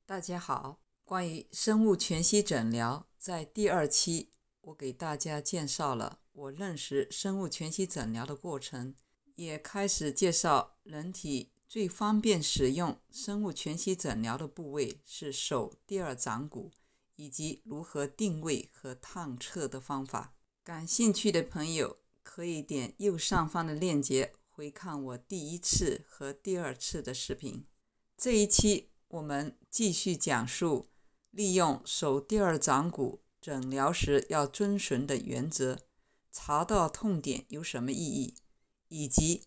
大家好，关于生物全息诊疗，在第2期我给大家介绍了我认识生物全息诊疗的过程，也开始介绍人体最方便使用生物全息诊疗的部位是手第2掌骨，以及如何定位和探测的方法。感兴趣的朋友可以点右上方的链接回看我第1次和第2次的视频。这一期我们继续讲述利用手第2掌骨诊疗时要遵循的原则，查到痛点有什么意义，以及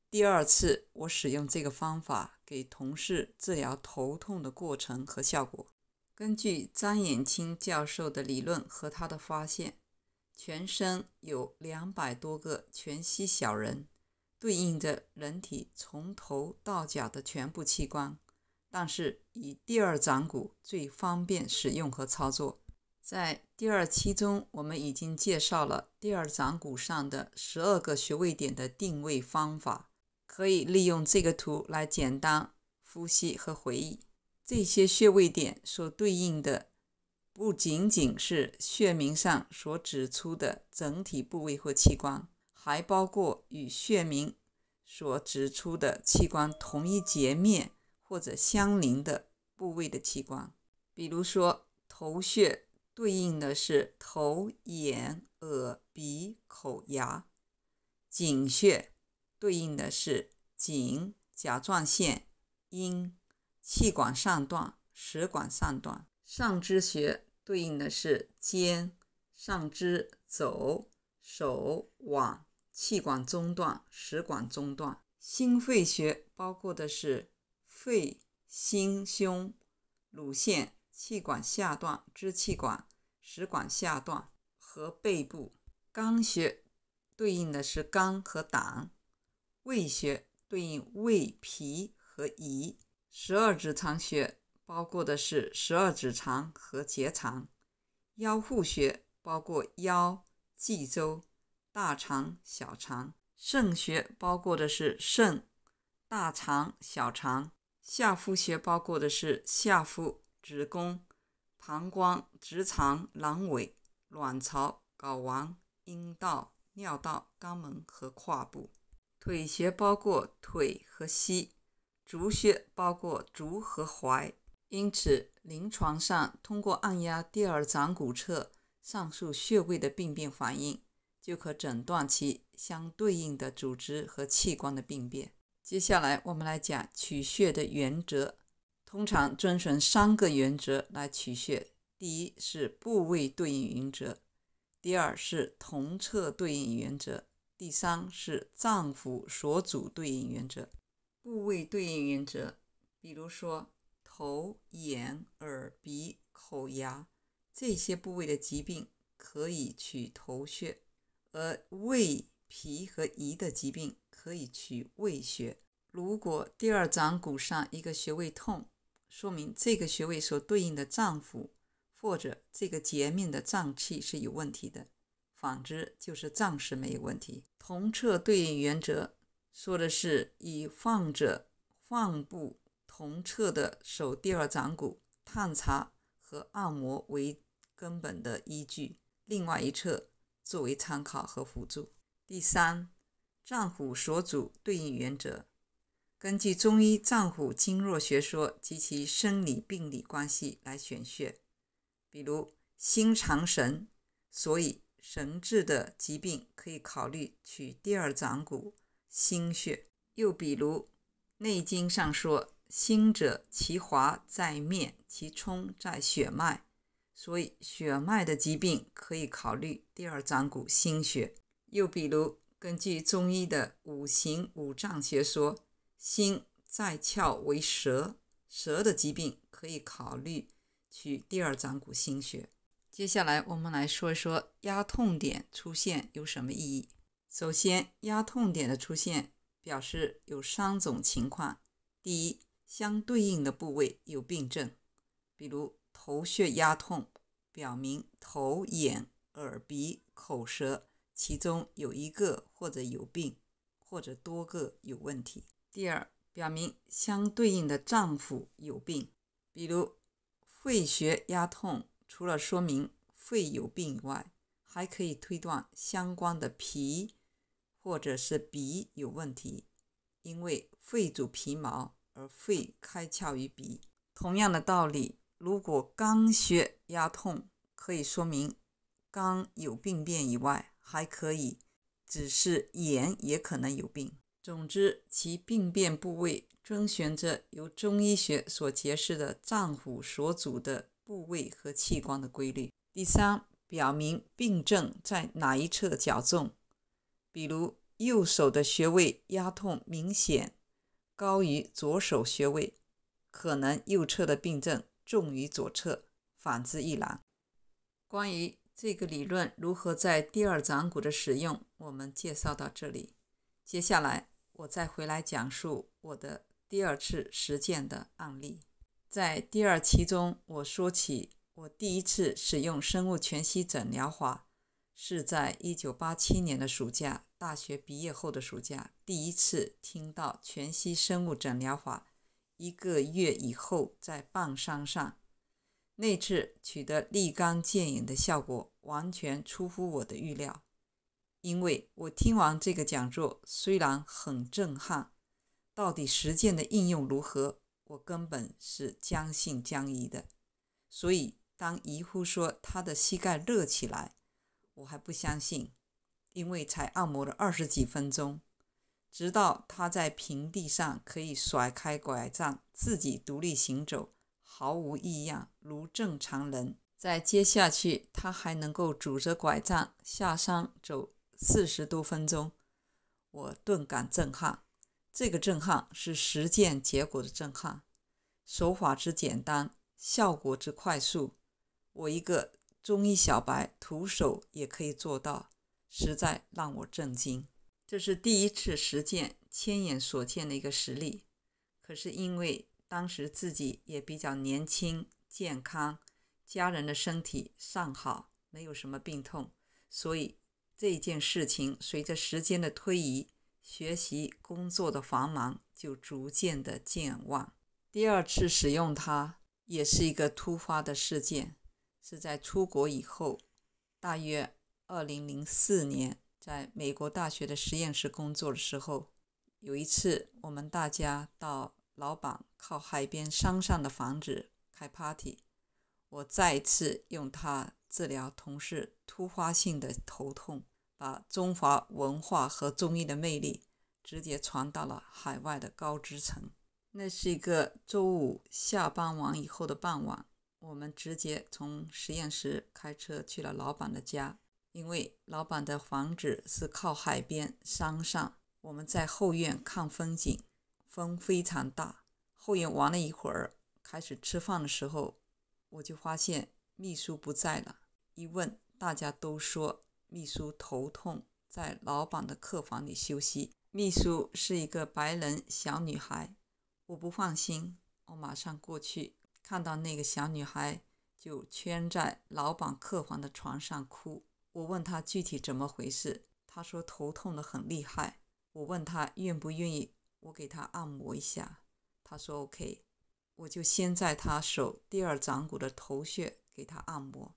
第2次我使用这个方法给同事治疗头痛的过程和效果。根据张衍清教授的理论和他的发现，全身有200多个全息小人，对应着人体从头到脚的全部器官，但是以第2掌骨最方便使用和操作。在第2期中，我们已经介绍了第2掌骨上的12个穴位点的定位方法，可以利用这个图来简单复习和回忆。这些穴位点所对应的不仅仅是穴名上所指出的整体部位或器官，还包括与穴名所指出的器官同一截面或者相邻的部位的器官。比如说，头穴对应的是头、眼、耳、鼻、口、牙；颈穴对应的是颈、甲状腺、阴、气管上段、食管上段；上肢穴对应的是肩、上肢、肘、手、腕、气管中段、食管中段；心肺穴包括的是肺、心、胸、乳腺、气管下段、支气管、食管下段和背部；肝穴对应的是肝和胆；胃穴对应胃、脾和胰；十二指肠穴包括的是12指肠和结肠；腰腹穴包括腰、脊椎、大肠、小肠；肾穴包括的是肾、大肠、小肠；下腹穴包括的是下腹、子宫、膀胱、直肠、阑尾、卵巢、睾丸、阴道、尿道、肛门和胯部；腿穴包括腿和膝；足穴包括足和踝。因此，临床上通过按压第2掌骨侧上述穴位的病变反应，就可诊断其相对应的组织和器官的病变。接下来我们来讲取穴的原则，通常遵循3个原则来取穴。第一是部位对应原则，第2是同侧对应原则，第3是脏腑所主对应原则。部位对应原则，比如说头、眼、耳、鼻、口、牙这些部位的疾病可以取头穴，而胃、脾和胰的疾病可以取胃穴。如果第2掌骨上一个穴位痛，说明这个穴位所对应的脏腑或者这个截面的脏器是有问题的，反之就是脏实没有问题。同侧对应原则说的是以患者患部同侧的手第2掌骨探查和按摩为根本的依据，另外一侧作为参考和辅助。第3，脏腑所主对应原则，根据中医脏腑经络学说及其生理病理关系来选穴。比如心藏神，所以神志的疾病可以考虑取第2掌骨心穴。又比如内经上说，心者其华在面，其冲在血脉，所以血脉的疾病可以考虑第2掌骨心穴。又比如根据中医的五行五脏学说，心在窍为舌，舌的疾病可以考虑取第2掌骨心穴。接下来我们来说一说压痛点出现有什么意义。首先，压痛点的出现表示有3种情况。第一，相对应的部位有病症，比如头穴压痛，表明头、眼、耳、鼻、口、舌其中有一个或者有病，或者多个有问题。第二，表明相对应的脏腑有病，比如肺穴压痛除了说明肺有病以外，还可以推断相关的脾或者是鼻有问题，因为肺主皮毛，而肺开窍于鼻。同样的道理，如果肝穴压痛，可以说明肝有病变以外，还可以只是眼也可能有病。总之，其病变部位遵循着由中医学所揭示的脏腑所主的部位和器官的规律。第三，表明病症在哪一侧较重，比如右手的穴位压痛明显高于左手穴位，可能右侧的病症重于左侧，反之亦然。关于这个理论如何在第二掌骨的使用，我们介绍到这里。接下来我再回来讲述我的第二次实践的案例。在第二期中，我说起我第一次使用生物全息诊疗法是在1987年的暑假，大学毕业后的暑假，第一次听到全息生物诊疗法，1个月以后在棒山上。那次取得立竿见影的效果完全出乎我的预料，因为我听完这个讲座虽然很震撼，到底实践的应用如何，我根本是将信将疑的。所以当姨夫说他的膝盖热起来，我还不相信，因为才按摩了20几分钟，直到他在平地上可以甩开拐杖自己独立行走，毫无异样，如正常人。再接下去他还能够拄着拐杖下山走40多分钟，我顿感震撼。这个震撼是实践结果的震撼，手法之简单，效果之快速，我一个中医小白徒手也可以做到，实在让我震惊。这是第一次实践亲眼所见的一个实例，可是因为当时自己也比较年轻健康，家人的身体尚好，没有什么病痛，所以这件事情随着时间的推移，学习工作的繁忙就逐渐的健忘。第二次使用它也是一个突发的事件，是在出国以后，大约2004年在美国大学的实验室工作的时候，有一次我们大家到老板靠海边山上的房子开 party， 我再一次用它治疗同事突发性的头痛，把中华文化和中医的魅力直接传到了海外的高知层。那是一个周五下班完以后的傍晚，我们直接从实验室开车去了老板的家，因为老板的房子是靠海边山上，我们在后院看风景，风非常大。后院玩了一会儿，开始吃饭的时候，我就发现秘书不在了。一问，大家都说秘书头痛，在老板的客房里休息。秘书是一个白人小女孩，我不放心，我马上过去，看到那个小女孩就圈在老板客房的床上哭。我问她具体怎么回事，她说头痛得很厉害。我问她愿不愿意我给她按摩一下，她说 OK。 我就先在她手第二掌骨的头穴给她按摩，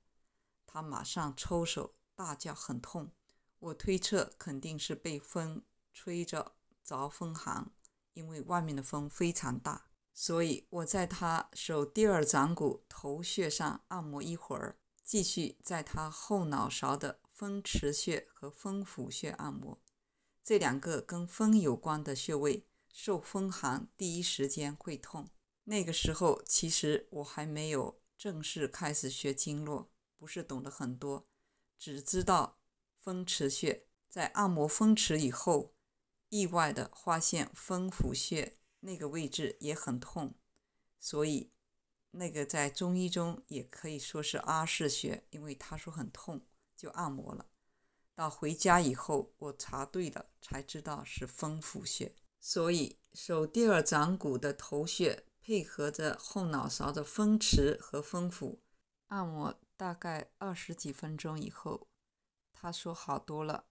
她马上抽手大叫很痛。我推测肯定是被风吹着着风寒，因为外面的风非常大，所以我在他手第二掌骨头穴上按摩一会儿，继续在他后脑勺的风池穴和风府穴按摩。这两个跟风有关的穴位，受风寒第一时间会痛。那个时候其实我还没有正式开始学经络，不是懂得很多，只知道风池穴。在按摩风池以后，意外的发现风府穴那个位置也很痛，所以那个在中医中也可以说是阿是穴，因为他说很痛就按摩了。到回家以后我查对了，才知道是风府穴。所以手第二掌骨的头穴配合着后脑勺的风池和风府，按摩大概20几分钟以后，他说好多了，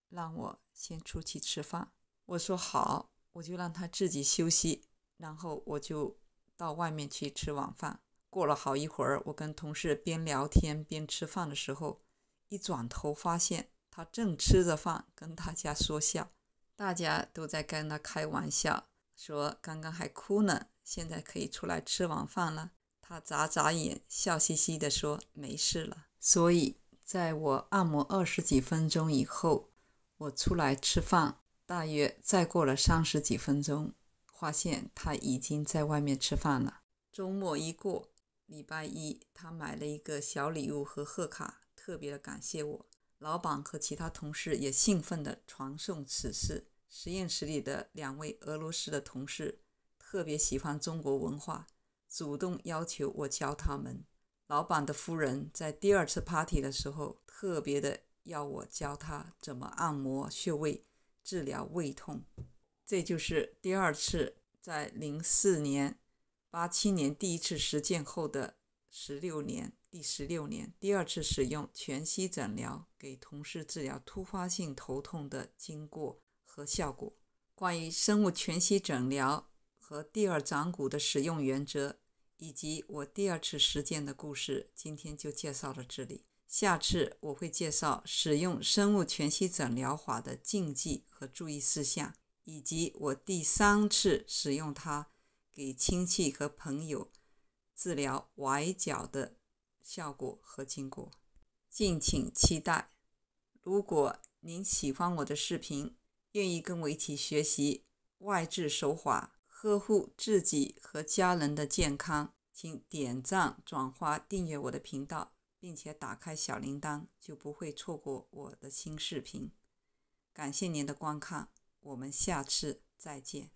让我先出去吃饭。我说好，我就让他自己休息，然后我就到外面去吃晚饭。过了好一会儿，我跟同事边聊天边吃饭的时候，一转头发现他正吃着饭跟大家说笑，大家都在跟他开玩笑，说刚刚还哭呢，现在可以出来吃晚饭了。他眨眨眼，笑嘻嘻地说没事了。所以在我按摩20几分钟以后，我出来吃饭，大约再过了30几分钟，发现他已经在外面吃饭了。周末一过，礼拜一他买了一个小礼物和贺卡，特别的感谢我。老板和其他同事也兴奋地传颂此事。实验室里的2位俄罗斯的同事特别喜欢中国文化，主动要求我教他们。老板的夫人在第2次 party 的时候，特别的要我教他怎么按摩穴位，治疗胃痛。这就是第2次在04年、87年第1次实践后的第16年，第2次使用全息诊疗给同事治疗突发性头痛的经过和效果。关于生物全息诊疗和第2掌骨的使用原则，以及我第2次实践的故事，今天就介绍到这里。下次我会介绍使用生物全息诊疗法的禁忌和注意事项，以及我第3次使用它给亲戚和朋友治疗崴脚的效果和经过。敬请期待。如果您喜欢我的视频，愿意跟我一起学习外治手法，呵护自己和家人的健康，请点赞、转发、订阅我的频道，并且打开小铃铛，就不会错过我的新视频。感谢您的观看，我们下次再见。